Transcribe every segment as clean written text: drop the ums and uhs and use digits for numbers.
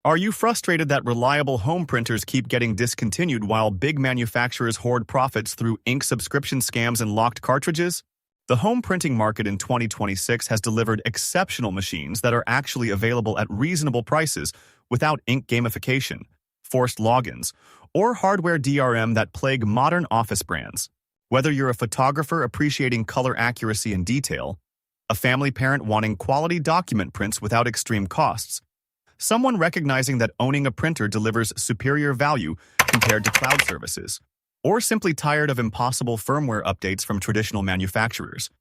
Are you frustrated that reliable home printers keep getting discontinued while big manufacturers hoard profits through ink subscription scams and locked cartridges? The home printing market in 2026 has delivered exceptional machines that are actually available at reasonable prices without ink gamification, forced logins, or hardware DRM that plague modern office brands. Whether you're a photographer appreciating color accuracy and detail, a family parent wanting quality document prints without extreme costs, someone recognizing that owning a printer delivers superior value compared to cloud services, or simply tired of impossible firmware updates from traditional manufacturers,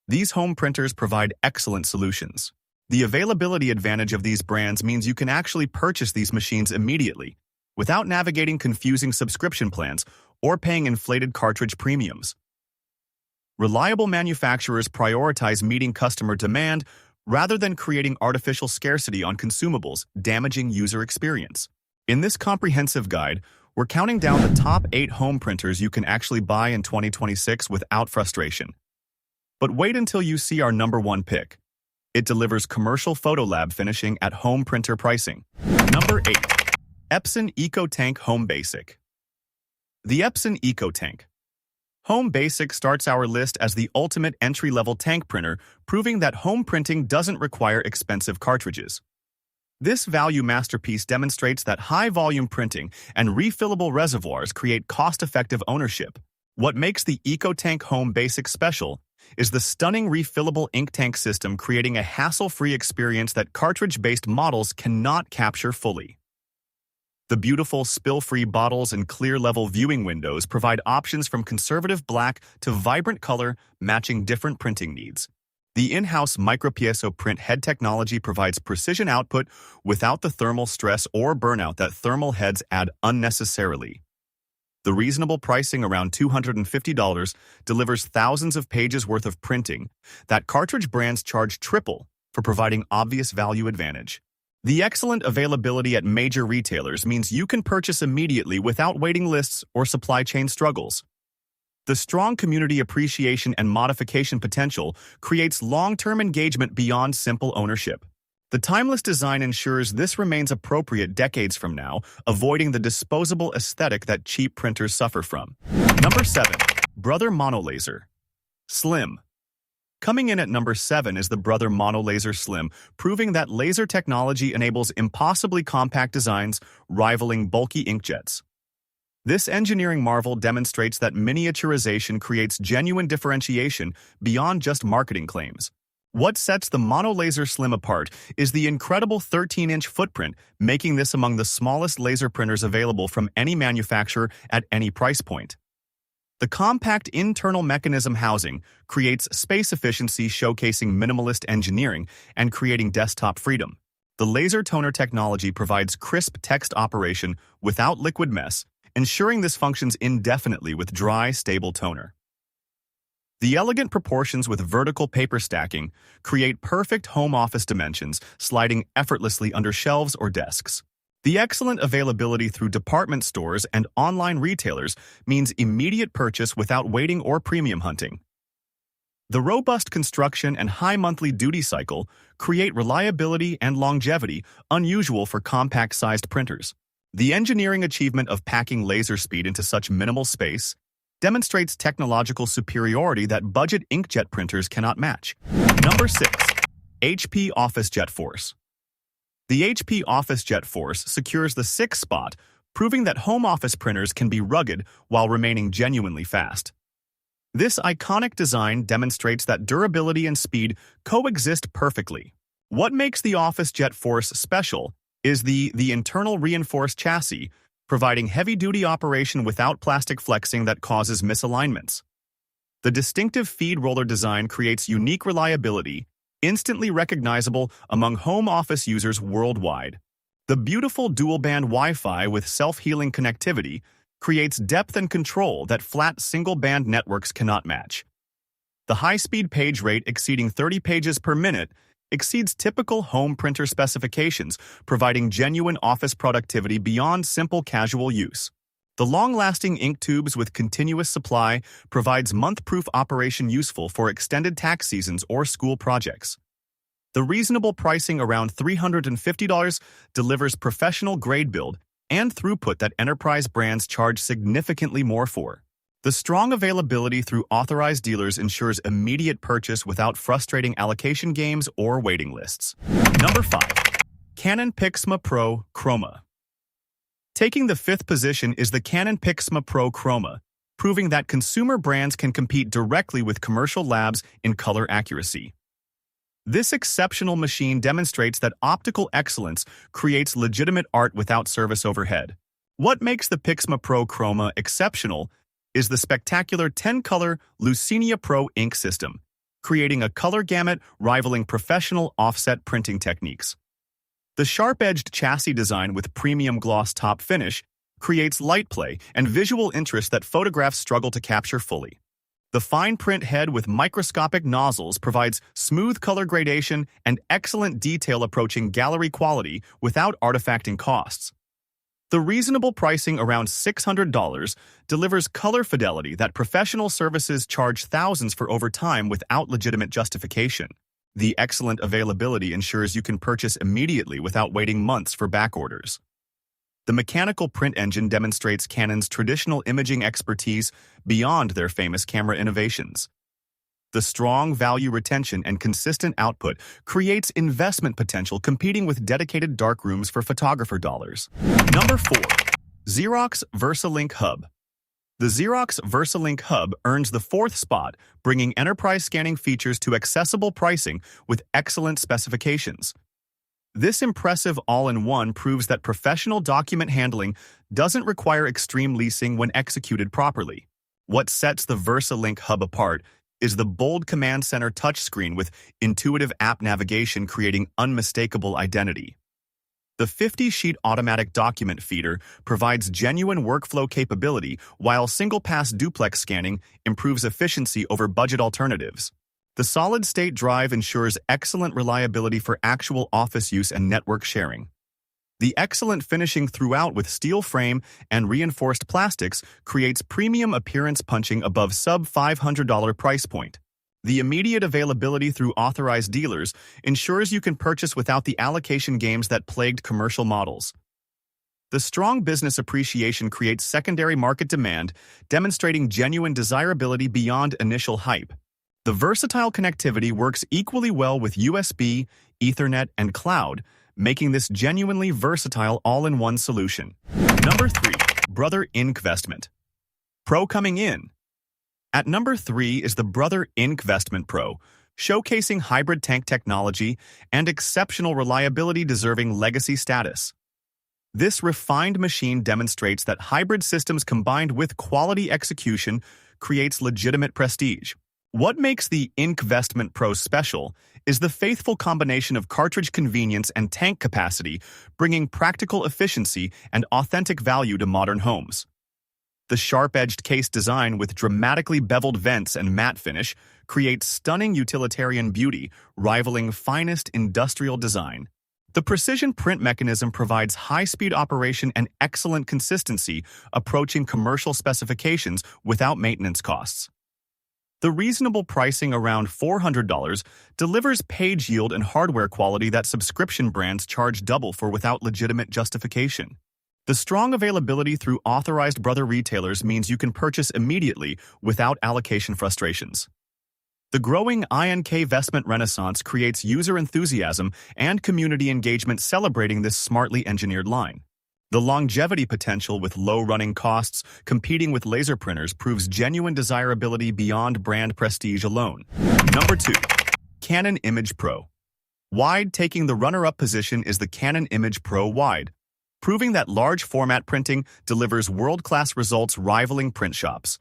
these home printers provide excellent solutions. The availability advantage of these brands means you can actually purchase these machines immediately, without navigating confusing subscription plans or paying inflated cartridge premiums. Reliable manufacturers prioritize meeting customer demand rather than creating artificial scarcity on consumables, damaging user experience. In this comprehensive guide, we're counting down the top 8 home printers you can actually buy in 2026 without frustration. But wait until you see our number 1 pick. It delivers commercial photolab finishing at home printer pricing. Number 8. Epson EcoTank Home Basic. The Epson EcoTank Home Basic starts our list as the ultimate entry-level tank printer, proving that home printing doesn't require expensive cartridges. This value masterpiece demonstrates that high-volume printing and refillable reservoirs create cost-effective ownership. What makes the EcoTank Home Basic special is the stunning refillable ink tank system, creating a hassle-free experience that cartridge-based models cannot capture fully. The beautiful spill-free bottles and clear-level viewing windows provide options from conservative black to vibrant color, matching different printing needs. The in-house micropiezo print head technology provides precision output without the thermal stress or burnout that thermal heads add unnecessarily. The reasonable pricing around $250 delivers thousands of pages worth of printing that cartridge brands charge triple for, providing obvious value advantage. The excellent availability at major retailers means you can purchase immediately without waiting lists or supply chain struggles. The strong community appreciation and modification potential creates long-term engagement beyond simple ownership. The timeless design ensures this remains appropriate decades from now, avoiding the disposable aesthetic that cheap printers suffer from. Number 7. Brother Monolaser Slim. Coming in at number 7 is the Brother Monolaser Slim, proving that laser technology enables impossibly compact designs, rivaling bulky inkjets. This engineering marvel demonstrates that miniaturization creates genuine differentiation beyond just marketing claims. What sets the Monolaser Slim apart is the incredible 13-inch footprint, making this among the smallest laser printers available from any manufacturer at any price point. The compact internal mechanism housing creates space efficiency, showcasing minimalist engineering and creating desktop freedom. The laser toner technology provides crisp text operation without liquid mess, ensuring this functions indefinitely with dry, stable toner. The elegant proportions with vertical paper stacking create perfect home office dimensions, sliding effortlessly under shelves or desks. The excellent availability through department stores and online retailers means immediate purchase without waiting or premium hunting. The robust construction and high monthly duty cycle create reliability and longevity unusual for compact-sized printers. The engineering achievement of packing laser speed into such minimal space demonstrates technological superiority that budget inkjet printers cannot match. Number 6. HP OfficeJet Force. The HP OfficeJet Force secures the 6th spot, proving that home office printers can be rugged while remaining genuinely fast. This iconic design demonstrates that durability and speed coexist perfectly. What makes the OfficeJet Force special is the internal reinforced chassis, providing heavy-duty operation without plastic flexing that causes misalignments. The distinctive feed roller design creates unique reliability, instantly recognizable among home office users worldwide. The beautiful dual-band Wi-Fi with self-healing connectivity creates depth and control that flat single-band networks cannot match. The high-speed page rate exceeding 30 pages per minute exceeds typical home printer specifications, providing genuine office productivity beyond simple casual use. The long-lasting ink tubes with continuous supply provides month-proof operation, useful for extended tax seasons or school projects. The reasonable pricing around $350 delivers professional grade build and throughput that enterprise brands charge significantly more for. The strong availability through authorized dealers ensures immediate purchase without frustrating allocation games or waiting lists. Number 5. Canon PIXMA Pro Chroma. Taking the 5th position is the Canon PIXMA Pro Chroma, proving that consumer brands can compete directly with commercial labs in color accuracy. This exceptional machine demonstrates that optical excellence creates legitimate art without service overhead. What makes the PIXMA Pro Chroma exceptional is the spectacular 10-color Lucinia Pro ink system, creating a color gamut rivaling professional offset printing techniques. The sharp-edged chassis design with premium gloss top finish creates light play and visual interest that photographs struggle to capture fully. The fine print head with microscopic nozzles provides smooth color gradation and excellent detail approaching gallery quality without artifacting costs. The reasonable pricing around $600 delivers color fidelity that professional services charge thousands for over time without legitimate justification. The excellent availability ensures you can purchase immediately without waiting months for back orders. The mechanical print engine demonstrates Canon's traditional imaging expertise beyond their famous camera innovations. The strong value retention and consistent output creates investment potential competing with dedicated darkrooms for photographer dollars. Number 4. Xerox VersaLink Hub. The Xerox VersaLink Hub earns the 4th spot, bringing enterprise scanning features to accessible pricing with excellent specifications. This impressive all-in-one proves that professional document handling doesn't require extreme leasing when executed properly. What sets the VersaLink Hub apart is the bold Command Center touchscreen with intuitive app navigation creating unmistakable identity. The 50-sheet automatic document feeder provides genuine workflow capability, while single-pass duplex scanning improves efficiency over budget alternatives. The solid-state drive ensures excellent reliability for actual office use and network sharing. The excellent finishing throughout with steel frame and reinforced plastics creates premium appearance punching above sub-$500 price point. The immediate availability through authorized dealers ensures you can purchase without the allocation games that plagued commercial models. The strong business appreciation creates secondary market demand, demonstrating genuine desirability beyond initial hype. The versatile connectivity works equally well with USB, Ethernet, and cloud, making this genuinely versatile all-in-one solution. Number 3. Brother Inkvestment Pro coming in. At number 3 is the Brother Inkvestment Pro, showcasing hybrid tank technology and exceptional reliability deserving legacy status. This refined machine demonstrates that hybrid systems combined with quality execution creates legitimate prestige. What makes the Inkvestment Pro special is the faithful combination of cartridge convenience and tank capacity, bringing practical efficiency and authentic value to modern homes. The sharp-edged case design with dramatically beveled vents and matte finish creates stunning utilitarian beauty, rivaling finest industrial design. The precision print mechanism provides high-speed operation and excellent consistency, approaching commercial specifications without maintenance costs. The reasonable pricing around $400 delivers page yield and hardware quality that subscription brands charge double for without legitimate justification. The strong availability through authorized brother retailers means you can purchase immediately without allocation frustrations. The growing Inkvestment renaissance creates user enthusiasm and community engagement celebrating this smartly engineered line. The longevity potential with low running costs competing with laser printers proves genuine desirability beyond brand prestige alone. Number 2. Canon Image Pro. Wide taking the runner-up position is the Canon Image Pro Wide, proving that large format printing delivers world-class results rivaling print shops.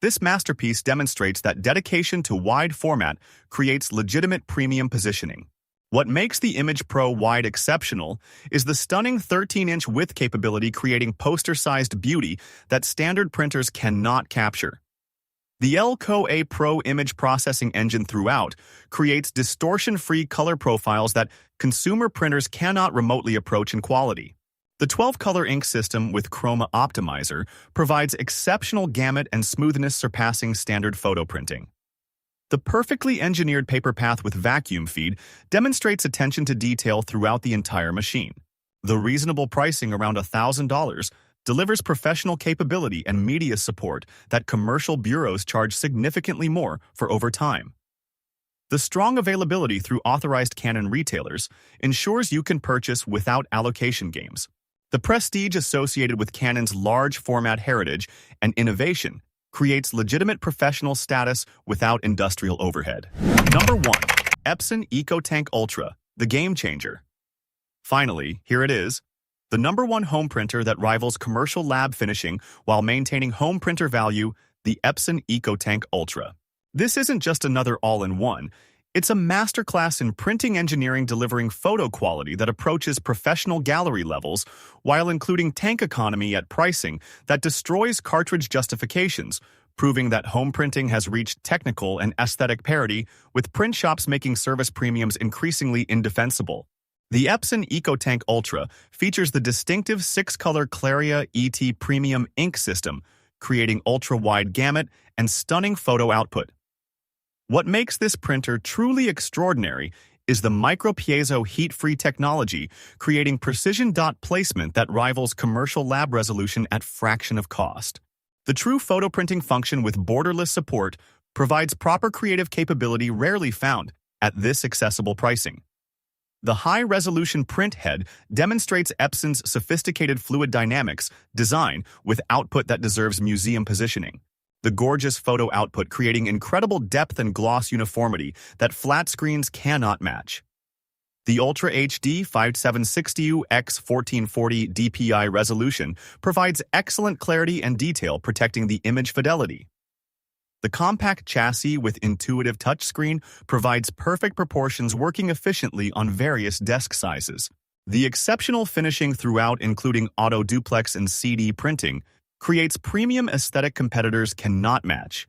This masterpiece demonstrates that dedication to wide format creates legitimate premium positioning. What makes the Image Pro Wide exceptional is the stunning 13-inch width capability creating poster-sized beauty that standard printers cannot capture. The LCO-A Pro image processing engine throughout creates distortion-free color profiles that consumer printers cannot remotely approach in quality. The 12-color ink system with Chroma Optimizer provides exceptional gamut and smoothness surpassing standard photo printing. The perfectly engineered paper path with vacuum feed demonstrates attention to detail throughout the entire machine. The reasonable pricing around $1,000 delivers professional capability and media support that commercial bureaus charge significantly more for over time. The strong availability through authorized Canon retailers ensures you can purchase without allocation games. The prestige associated with Canon's large format heritage and innovation creates legitimate professional status without industrial overhead. Number 1. Epson EcoTank Ultra, the game changer. Finally, here it is, the number 1 home printer that rivals commercial lab finishing while maintaining home printer value, the Epson EcoTank Ultra. This isn't just another all-in-one. It's a masterclass in printing engineering delivering photo quality that approaches professional gallery levels while including tank economy at pricing that destroys cartridge justifications, proving that home printing has reached technical and aesthetic parity, with print shops making service premiums increasingly indefensible. The Epson EcoTank Ultra features the distinctive 6-color Claria ET Premium ink system, creating ultra-wide gamut and stunning photo output. What makes this printer truly extraordinary is the micro-piezo heat-free technology, creating precision dot placement that rivals commercial lab resolution at fraction of cost. The true photo printing function with borderless support provides proper creative capability rarely found at this accessible pricing. The high-resolution print head demonstrates Epson's sophisticated fluid dynamics design with output that deserves museum positioning. The gorgeous photo output creating incredible depth and gloss uniformity that flat screens cannot match. The Ultra HD 5760 x 1440 DPI resolution provides excellent clarity and detail, protecting the image fidelity. The compact chassis with intuitive touchscreen provides perfect proportions, working efficiently on various desk sizes. The exceptional finishing throughout, including auto duplex and CD printing, creates premium aesthetic competitors cannot match.